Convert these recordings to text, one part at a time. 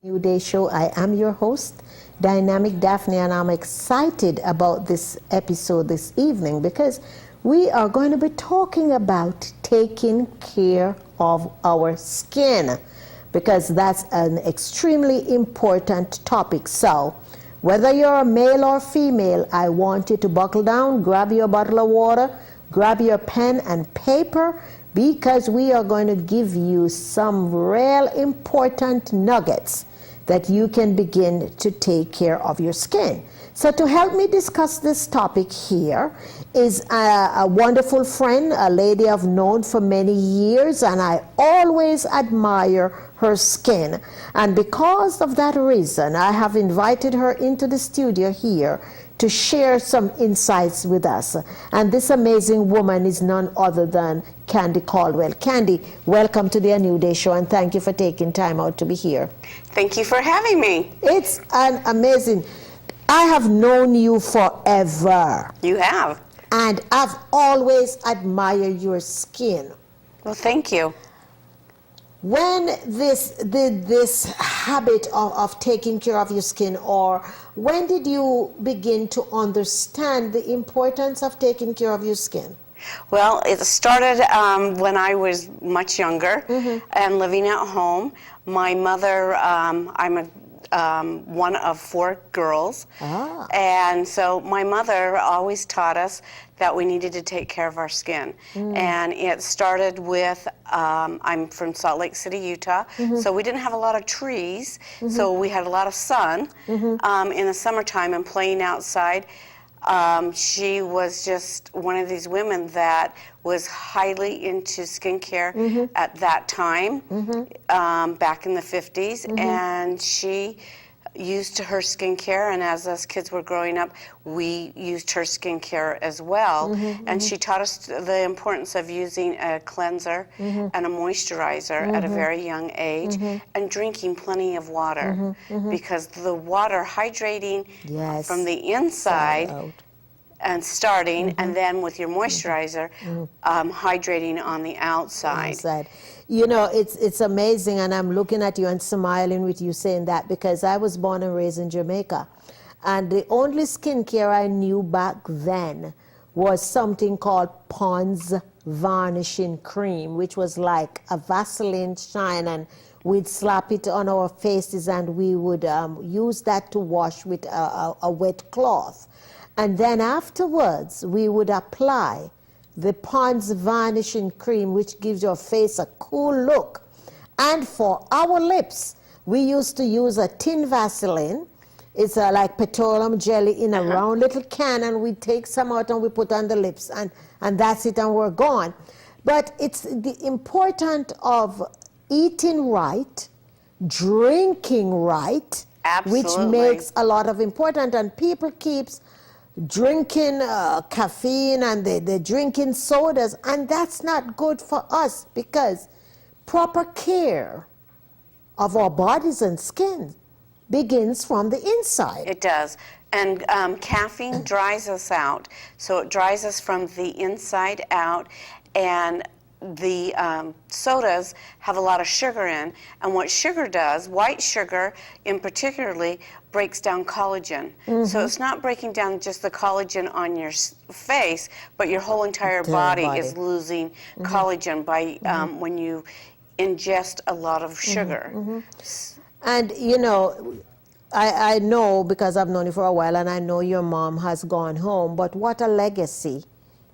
New Day Show. I am your host, Dynamic Daphne, and I'm excited about this episode this evening because we are going to be talking about taking care of our skin, because that's an extremely important topic. So whether you're a male or female, I want you to buckle down, grab your bottle of water, grab your pen and paper, because we are going to give you some real important nuggets that you can begin to take care of your skin. So to help me discuss this topic here is a wonderful friend, a lady I've known for many years, and I always admire her skin. And because of that reason, I have invited her into the studio here to share some insights with us. And this amazing woman is none other than Candy Caldwell. Candy, welcome to the A New Day Show, and thank you for taking time out to be here. Thank you for having me. It's an amazing. I have known you forever. You have. And I've always admired your skin. Well, thank you. When this habit of taking care of your skin, or when did you begin to understand the importance of taking care of your skin? Well, it started when I was much younger and living at home. My mother, I'm one of 4 girls, and so my mother always taught us that we needed to take care of our skin. And it started with, I'm from Salt Lake City, Utah, so we didn't have a lot of trees, so we had a lot of sun in the summertime and playing outside. She was just one of these women that was highly into skincare at that time, back in the 50s, and she used her skincare, and as us kids were growing up, we used her skincare as well. And she taught us the importance of using a cleanser and a moisturizer at a very young age, and drinking plenty of water, because the water hydrating from the inside and starting, and then with your moisturizer, hydrating on the outside. You know, it's amazing, and I'm looking at you and smiling with you saying that, because I was born and raised in Jamaica, and the only skincare I knew back then was something called Pond's Varnishing Cream, which was like a Vaseline shine, and we'd slap it on our faces, and we would use that to wash with a wet cloth. And then afterwards, we would apply the Pond's Varnishing Cream, which gives your face a cool look. And for our lips, we used to use a tin Vaseline. It's like petroleum jelly in a round little can, and we take some out and we put on the lips, and that's it, and we're gone. But it's the importance of eating right, drinking right, which makes a lot of importance. And people keeps drinking caffeine, and they're drinking sodas, and that's not good for us, because proper care of our bodies and skin begins from the inside. It does. And caffeine dries us out. So it dries us from the inside out, and the sodas have a lot of sugar in, and what sugar does, white sugar in particularly, breaks down collagen. So it's not breaking down just the collagen on your face, but your whole entire body is losing collagen by when you ingest a lot of sugar. And you know, I know, because I've known you for a while, and I know your mom has gone home, but what a legacy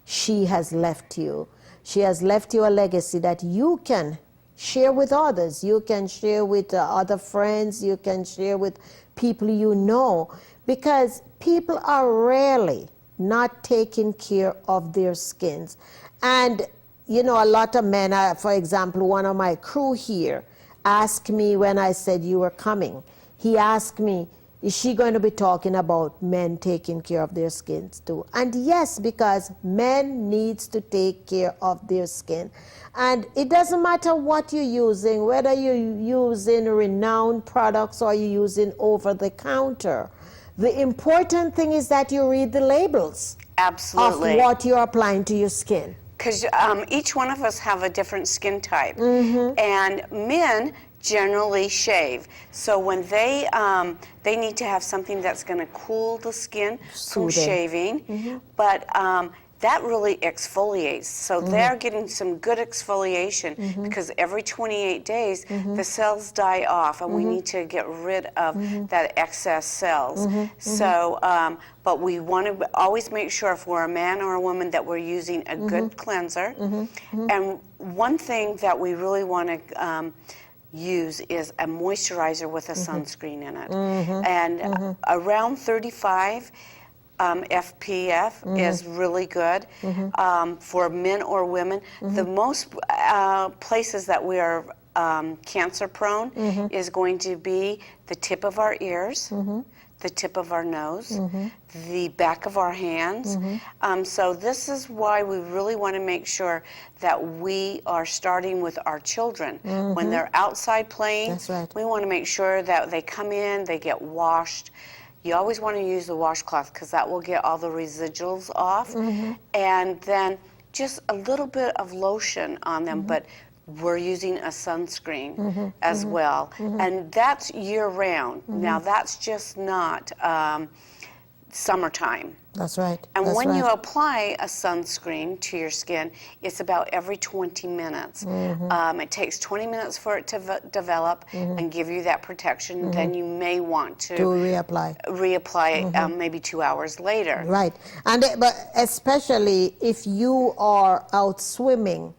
she has left you. She has left you a legacy that you can share with others. You can share with other friends. You can share with people you know, because people are rarely not taking care of their skins. And, you know, a lot of men, for example, one of my crew here asked me when I said you were coming, he asked me, is she going to be talking about men taking care of their skins too? And yes, because men needs to take care of their skin. And it doesn't matter what you're using, whether you're using renowned products or you're using over-the-counter. The important thing is that you read the labels. Absolutely. Of what you're applying to your skin. Because each one of us have a different skin type. And men generally shave. So when they need to have something that's going to cool the skin from shaving, but that really exfoliates. So they're getting some good exfoliation because every 28 days the cells die off, and we need to get rid of that excess cells. So, but we want to always make sure if we're a man or a woman that we're using a good cleanser. And one thing that we really want to use is a moisturizer with a sunscreen in it. And around 35 FPF is really good for men or women. The most places that we are cancer prone is going to be the tip of our ears, the tip of our nose, the back of our hands. So this is why we really want to make sure that we are starting with our children. When they're outside playing, That's right. we want to make sure that they come in, they get washed. You always want to use the washcloth because that will get all the residuals off. And then just a little bit of lotion on them, but we're using a sunscreen as well. And that's year-round. Now, that's just not summertime. That's right. And when you apply a sunscreen to your skin, it's about every 20 minutes. It takes 20 minutes for it to develop and give you that protection. Then you may want to reapply maybe 2 hours later. Right. And but especially if you are out swimming,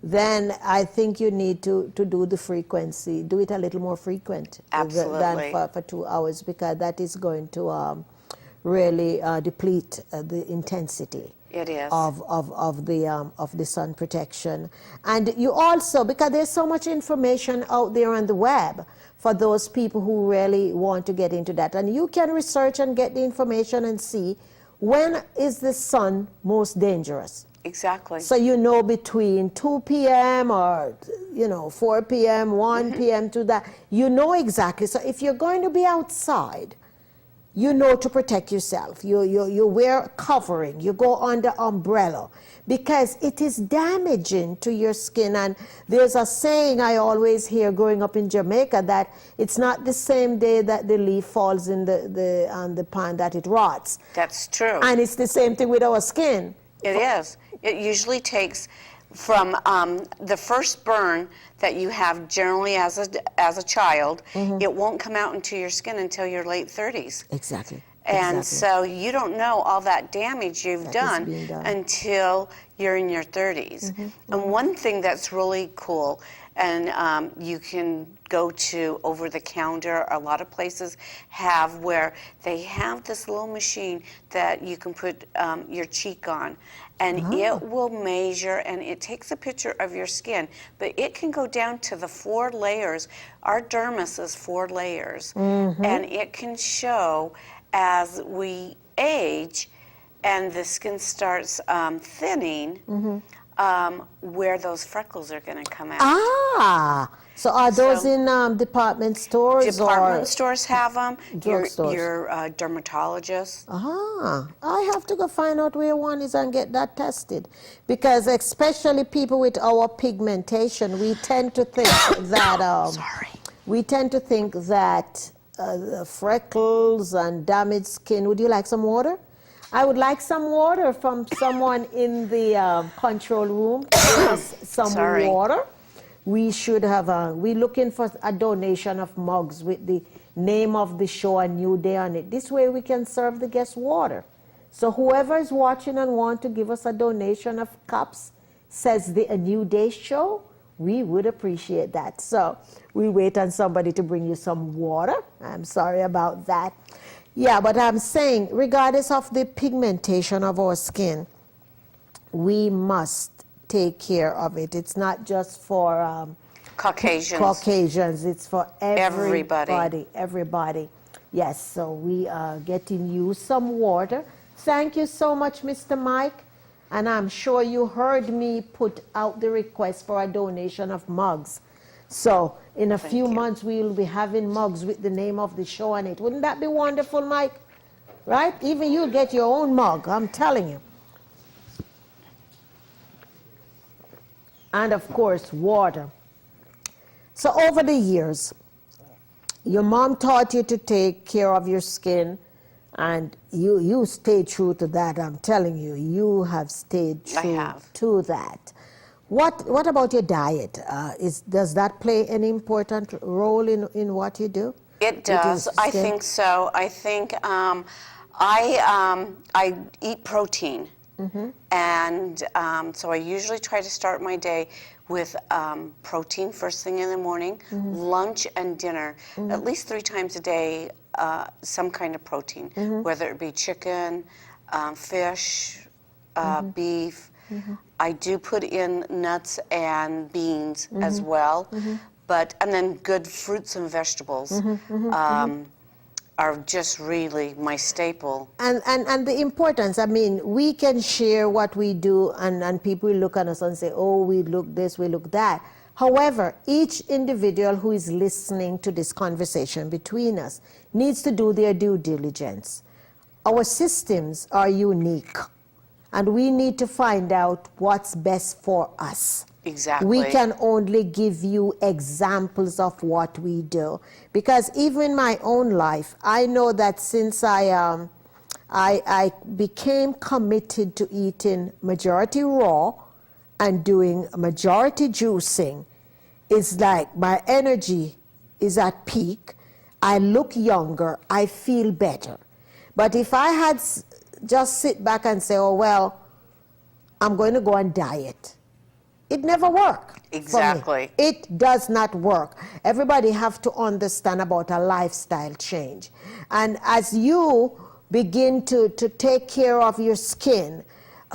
then I think you need to do the frequency, do it a little more frequent than for 2 hours, because that is going to really deplete the intensity of the sun protection. And you also, because there's so much information out there on the web for those people who really want to get into that, and you can research and get the information and see when is the sun most dangerous. Exactly. So you know, between 2 p.m. or 4 p.m., 1 p.m. to that, you know exactly. So if you're going to be outside, you know to protect yourself. You wear covering, you go under umbrella, because it is damaging to your skin. And there's a saying I always hear growing up in Jamaica, that it's not the same day that the leaf falls in on the pond that it rots. That's true. And it's the same thing with our skin. It is. It usually takes from the first burn that you have generally as a child, it won't come out into your skin until your late 30s. Exactly. And so you don't know all that damage you've done until you're in your 30s. And one thing that's really cool, and you can go to over the counter, a lot of places have, where they have this little machine that you can put your cheek on, and it will measure, and it takes a picture of your skin, but it can go down to the 4 layers. Our dermis is 4 layers, and it can show as we age and the skin starts thinning, where those freckles are going to come out. So are those in department stores? Department stores have them. Your dermatologist. I have to go find out where one is and get that tested, because especially people with our pigmentation, we tend to think that the freckles and damaged skin. Would you like some water? I would like some water from someone in the control room. Some water. We should have we're looking for a donation of mugs with the name of the show, A New Day, on it. This way we can serve the guests water. So whoever is watching and want to give us a donation of cups, says the A New Day show, we would appreciate that. So we wait on somebody to bring you some water. I'm sorry about that. Yeah, but I'm saying, regardless of the pigmentation of our skin, we must take care of it. It's not just for Caucasians. It's for everybody. Everybody. Yes, so we are getting you some water. Thank you so much, Mr. Mike. And I'm sure you heard me put out the request for a donation of mugs. So in a few months, we will be having mugs with the name of the show on it. Wouldn't that be wonderful, Mike? Right? Even you'll get your own mug, I'm telling you. And of course, water. So over the years, your mom taught you to take care of your skin, and you stayed true to that. I'm telling you, you have stayed true to that. What about your diet? Does that play an important role in what you do? It does. I think so. I think I eat protein, and so I usually try to start my day with protein first thing in the morning, lunch and dinner, at least 3 times a day, some kind of protein, whether it be chicken, fish, beef. I do put in nuts and beans as well, and then good fruits and vegetables are just really my staple. And the importance, I mean, we can share what we do, and people look at us and say, oh, we look this, we look that. However, each individual who is listening to this conversation between us needs to do their due diligence. Our systems are unique, and we need to find out what's best for us. Exactly. We can only give you examples of what we do. Because even in my own life, I know that since I became committed to eating majority raw and doing majority juicing, it's like my energy is at peak. I look younger. I feel better. But if I had just sit back and say, oh, well, I'm going to go on diet, it never works. Exactly. For me. It does not work. Everybody have to understand about a lifestyle change. And as you begin to take care of your skin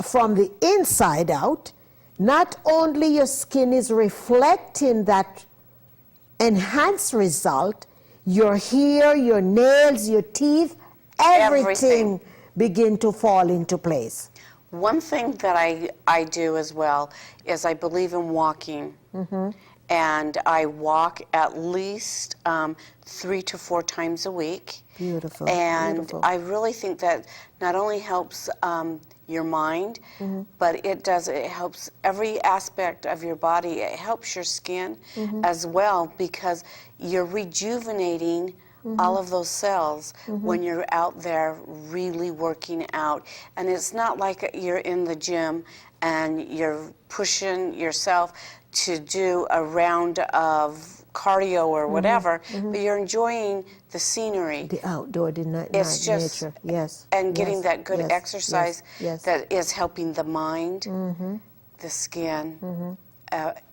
from the inside out, not only your skin is reflecting that enhanced result, your hair, your nails, your teeth, everything begin to fall into place. One thing that I do as well is I believe in walking. And I walk at least 3 to 4 times a week. Beautiful. And beautiful. I really think that not only helps your mind, but it helps every aspect of your body. It helps your skin as well, because you're rejuvenating all of those cells when you're out there really working out. And it's not like you're in the gym and you're pushing yourself to do a round of cardio or whatever, but you're enjoying the scenery. The outdoor, the it's just, nature. Yes. And getting yes. that good yes. exercise yes. that is helping the mind, the skin,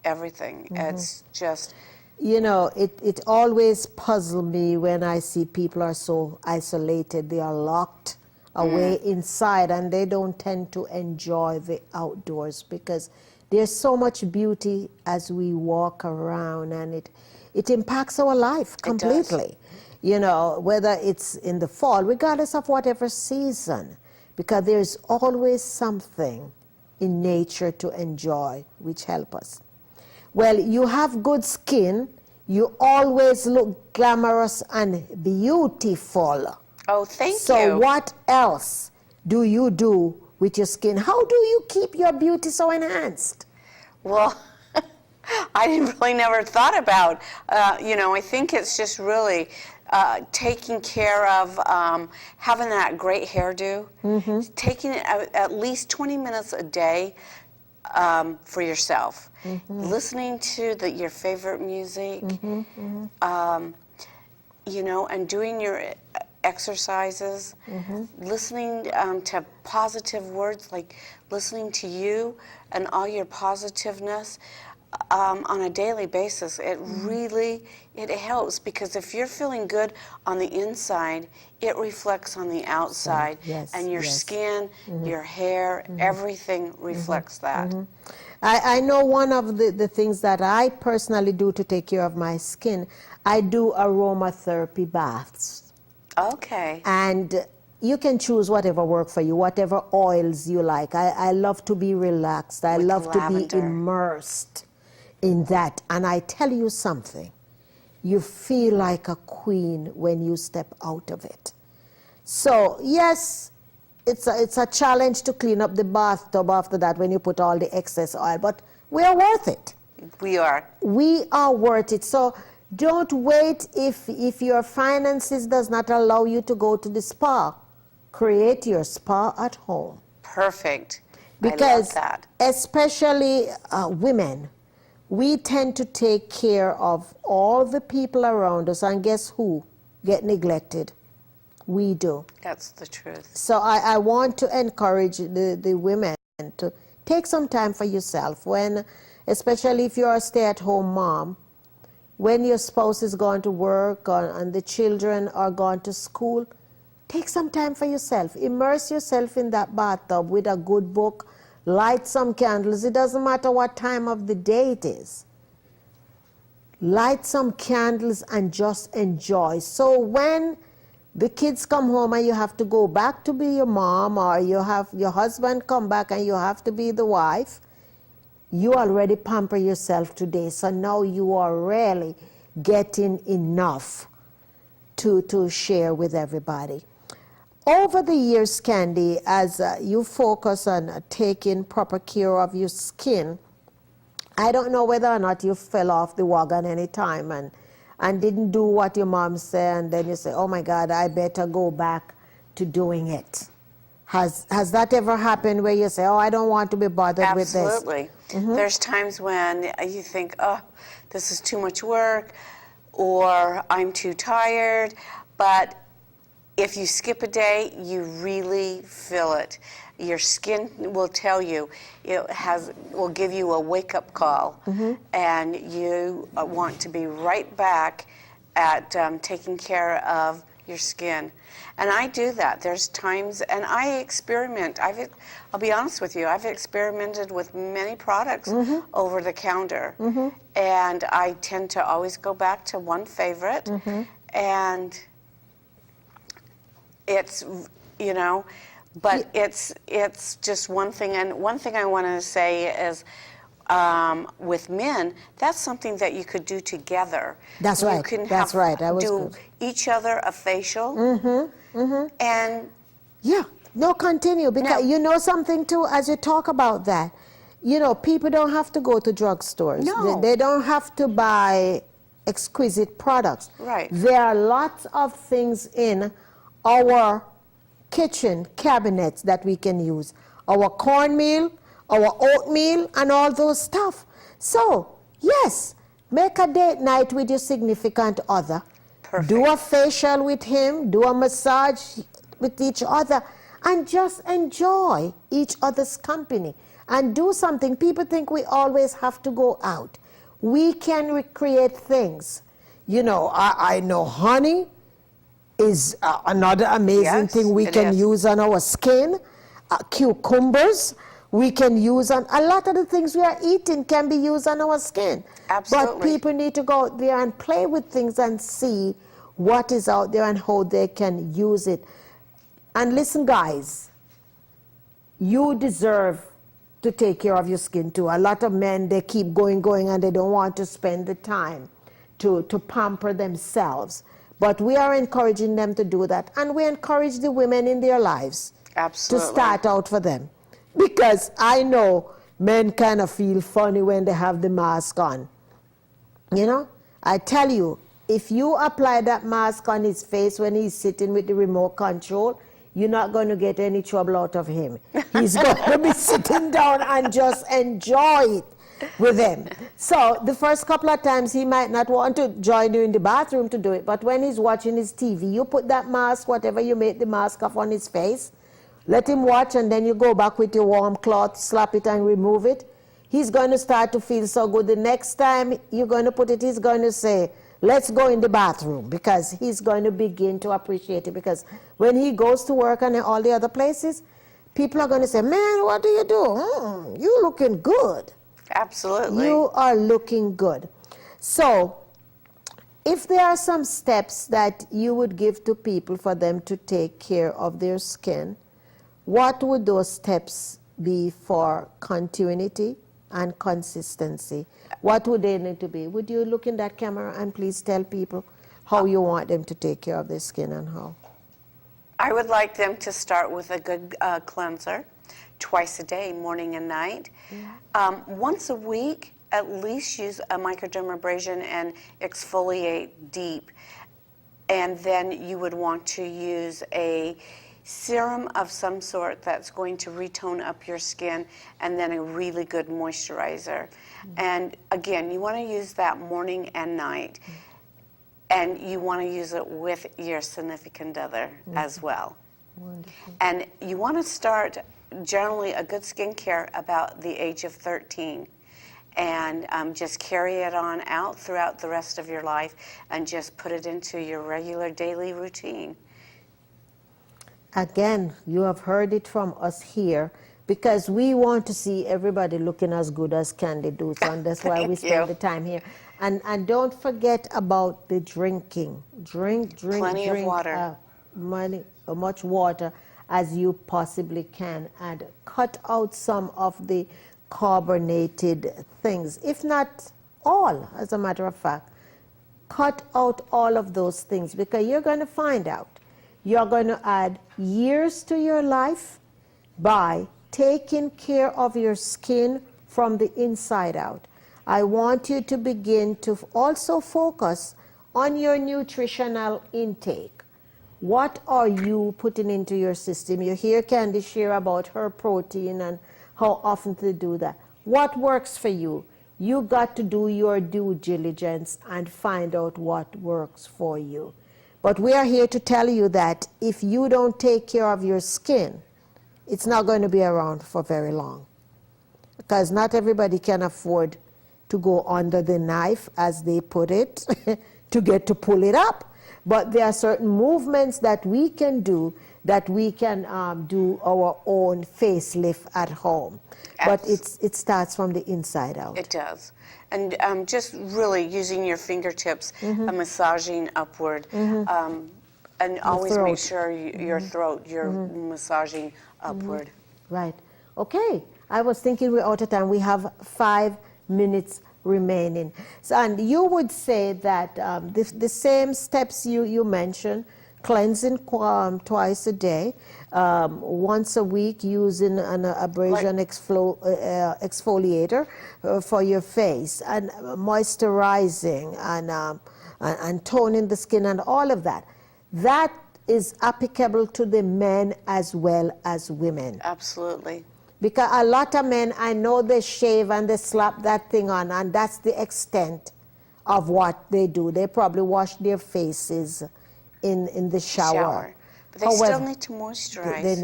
everything. It's just... You know, it always puzzles me when I see people are so isolated. They are locked away inside, and they don't tend to enjoy the outdoors, because there's so much beauty as we walk around, and it impacts our life completely. You know, whether it's in the fall, regardless of whatever season, because there's always something in nature to enjoy which help us. Well, you have good skin. You always look glamorous and beautiful. Oh, thank you. So what else do you do with your skin? How do you keep your beauty so enhanced? Well, I really never thought about, you know, I think it's just really taking care of having that great hairdo, taking it at least 20 minutes a day for yourself, listening to your favorite music, you know, and doing your exercises, listening to positive words, like listening to you and all your positiveness. on a daily basis, it really, it helps, because if you're feeling good on the inside, it reflects on the outside. Yes, and your yes. skin, your hair, everything reflects that. I know one of the things that I personally do to take care of my skin, I do aromatherapy baths. Okay. And you can choose whatever work for you, whatever oils you like. I love to be relaxed. I With love to be lavender. immersed in that. And I tell you something, you feel like a queen when you step out of it. So, yes, it's a challenge to clean up the bathtub after that when you put all the excess oil, but we are worth it. We are. We are worth it. So don't wait if your finances does not allow you to go to the spa. Create your spa at home. Perfect. Because I love that. especially women, we tend to take care of all the people around us, and guess who get neglected? We do. That's the truth. So I want to encourage the women to take some time for yourself, when, especially if you're a stay-at-home mom, when your spouse is gone to work and the children are gone to school, take some time for yourself. Immerse yourself in that bathtub with a good book, light some candles. It doesn't matter what time of the day it is. Light some candles and just enjoy. So when the kids come home and you have to go back to be your mom, or you have your husband come back and you have to be the wife, you already pamper yourself today. So now you are really getting enough to share with everybody. Over the years, Candy, as you focus on taking proper care of your skin, I don't know whether or not you fell off the wagon any time and didn't do what your mom said, and then you say, oh my God, I better go back to doing it. Has that ever happened where you say, oh, I don't want to be bothered with this? Absolutely. There's times when you think, oh, this is too much work, or I'm too tired, but if you skip a day, you really feel it. Your skin will tell you, will give you a wake-up call, and you want to be right back at taking care of your skin. And I do that. There's times, and I experiment. I'll be honest with you, I've experimented with many products over the counter, and I tend to always go back to one favorite, and it's, but it's just one thing. And one thing I want to say is, with men, that's something that you could do together. That's you right. Can that's right. I was do good. each other a facial. And yeah, no, continue, because you know something too, as you talk about that, people don't have to go to drugstores. No. They don't have to buy exquisite products. Right. There are lots of things in our kitchen cabinets that we can use. Our cornmeal, our oatmeal, and all those stuff. So, yes, make a date night with your significant other. Perfect. Do a facial with him, do a massage with each other, and just enjoy each other's company. And do something. People think we always have to go out. We can recreate things. I know honey is another amazing thing we can use on our skin. Cucumbers we can use on a lot of the things we are eating can be used on our skin. Absolutely. But people need to go out there and play with things and see what is out there and how they can use it. And listen, guys, you deserve to take care of your skin too. A lot of men, they keep going, and they don't want to spend the time to pamper themselves. But we are encouraging them to do that. And we encourage the women in their lives Absolutely. to start out for them. Because I know men kind of feel funny when they have the mask on. I tell you, if you apply that mask on his face when he's sitting with the remote control, you're not going to get any trouble out of him. He's going to be sitting down and just enjoy it with him. So the first couple of times he might not want to join you in the bathroom to do it, but when he's watching his TV, you put that mask, whatever you make the mask of, on his face, let him watch, and then you go back with your warm cloth, slap it and remove it. he's going to start to feel so good. The next time you're going to put it, he's going to say, let's go in the bathroom, because he's going to begin to appreciate it. Because when he goes to work and all the other places, people are going to say, man, what do you do? You looking good. Absolutely. You are looking good. So if there are some steps that you would give to people for them to take care of their skin, what would those steps be for continuity and consistency? What would they need to be? Would you look in that camera and please tell people how you want them to take care of their skin and how? I would like them to start with a good cleanser twice a day, morning and night. Once a week, at least use a microdermabrasion and exfoliate deep. And then you would want to use a serum of some sort that's going to retone up your skin, and then a really good moisturizer. And again, you want to use that morning and night. And you want to use it with your significant other as well. Wonderful. And you want to start generally a good skincare about the age of 13. And just carry it on out throughout the rest of your life and just put it into your regular daily routine. Again, you have heard it from us here, because we want to see everybody looking as good as Candy do, so and that's why we spend the time here. And don't forget about the drinking. Drink Plenty of water. Much water as you possibly can, and cut out some of the carbonated things, if not all, as a matter of fact. Cut out all of those things, because you're going to find out you're going to add years to your life by taking care of your skin from the inside out. I want you to begin to also focus on your nutritional intake. What are you putting into your system? You hear Candy share about her protein and how often to do that. What works for you? You got to do your due diligence and find out what works for you. But we are here to tell you that if you don't take care of your skin, it's not going to be around for very long. Because not everybody can afford to go under the knife, as they put it, to get to pull it up. But there are certain movements that we can do, that we can do our own facelift at home. But it starts from the inside out. It does. And just really using your fingertips, massaging upward, and always make sure your throat, you're massaging upward. Right. Okay. I was thinking we're out of time. We have 5 minutes remaining. So, and you would say that the same steps you mentioned, cleansing twice a day, once a week using an abrasion exfoliator for your face, and moisturizing and toning the skin and all of that. That is applicable to the men as well as women. Absolutely. Because a lot of men, I know they shave and they slap that thing on, and that's the extent of what they do. They probably wash their faces in the shower. But they still need to moisturize. They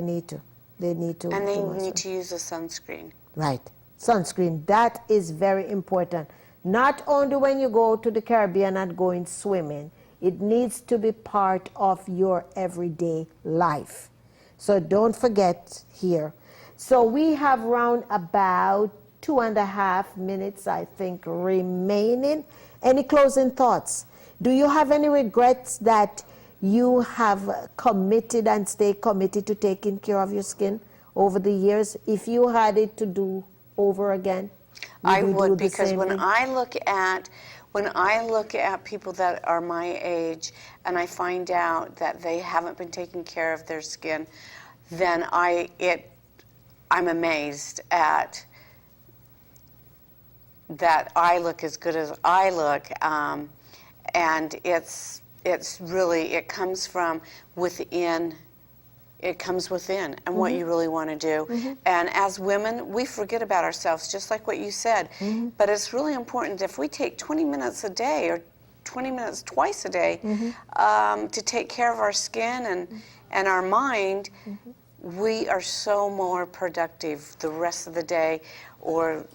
need to. And they need to use a sunscreen. Right. Sunscreen. That is very important. Not only when you go to the Caribbean and going swimming, it needs to be part of your everyday life. So don't forget here. So we have round about 2.5 minutes, I think, remaining. Any closing thoughts? Do you have any regrets that you have committed and stay committed to taking care of your skin over the years? If you had it to do over again, I would, because when I look at people that are my age and I find out that they haven't been taking care of their skin, then I'm amazed at that I look as good as I look, and it's really, it comes from within. It comes within, and what you really want to do. And as women, we forget about ourselves, just like what you said. But it's really important, if we take 20 minutes a day or 20 minutes twice a day to take care of our skin and our mind, we are so more productive the rest of the day or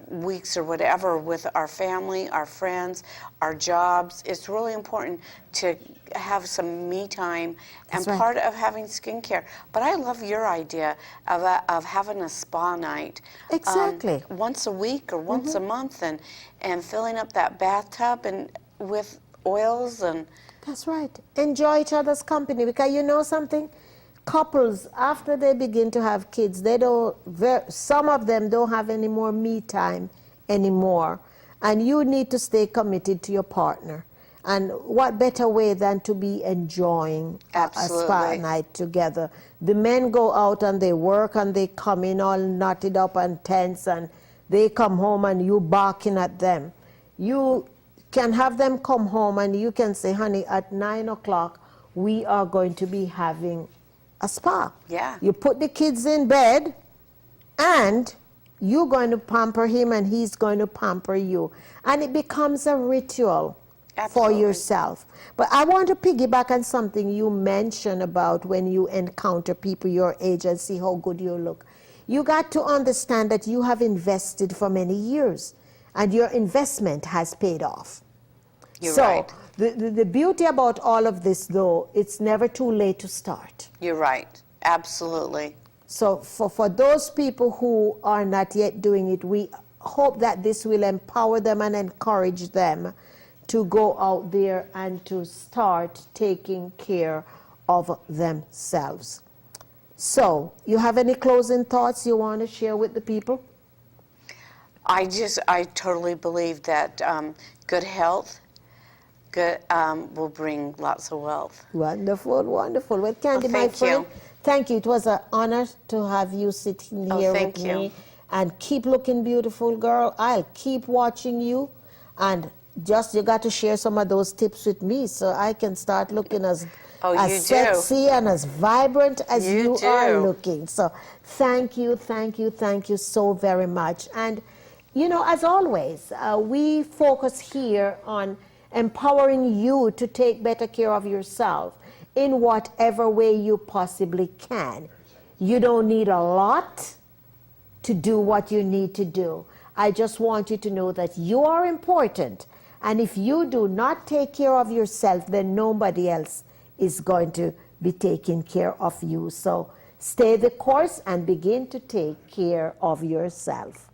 weeks or whatever with our family, our friends, our jobs. It's really important to have some me time, and That's right. part of having skincare. But I love your idea of having a spa night. Exactly. Once a week or once a month, and filling up that bathtub and with oils and That's right. Enjoy each other's company, because you know something? Couples, after they begin to have kids, some of them don't have any more me time anymore. And you need to stay committed to your partner. And what better way than to be enjoying a spa Absolutely. night together? The men go out and they work and they come in all knotted up and tense, and they come home and you barking at them. You can have them come home and you can say, honey, at 9 o'clock, we are going to be having a spa. Yeah. You put the kids in bed and you're going to pamper him and he's going to pamper you. And it becomes a ritual Absolutely. for yourself. But I want to piggyback on something you mentioned about when you encounter people your age and see how good you look. You got to understand that you have invested for many years and your investment has paid off. You're so right. the beauty about all of this, though, it's never too late to start. You're right. Absolutely. So for those people who are not yet doing it, we hope that this will empower them and encourage them to go out there and to start taking care of themselves. So, you have any closing thoughts you want to share with the people? I totally believe that good health will bring lots of wealth. Wonderful, wonderful. Well, Candy, my thank friend, you. thank you. It was an honor to have you sitting here thank with you. me. And keep looking beautiful, girl. I'll keep watching you. And just you got to share some of those tips with me so I can start looking as sexy and as vibrant as you are looking. So thank you, thank you, thank you so very much. And, you know, as always, we focus here on empowering you to take better care of yourself in whatever way you possibly can. You don't need a lot to do what you need to do. I just want you to know that you are important. And if you do not take care of yourself, then nobody else is going to be taking care of you. So stay the course and begin to take care of yourself.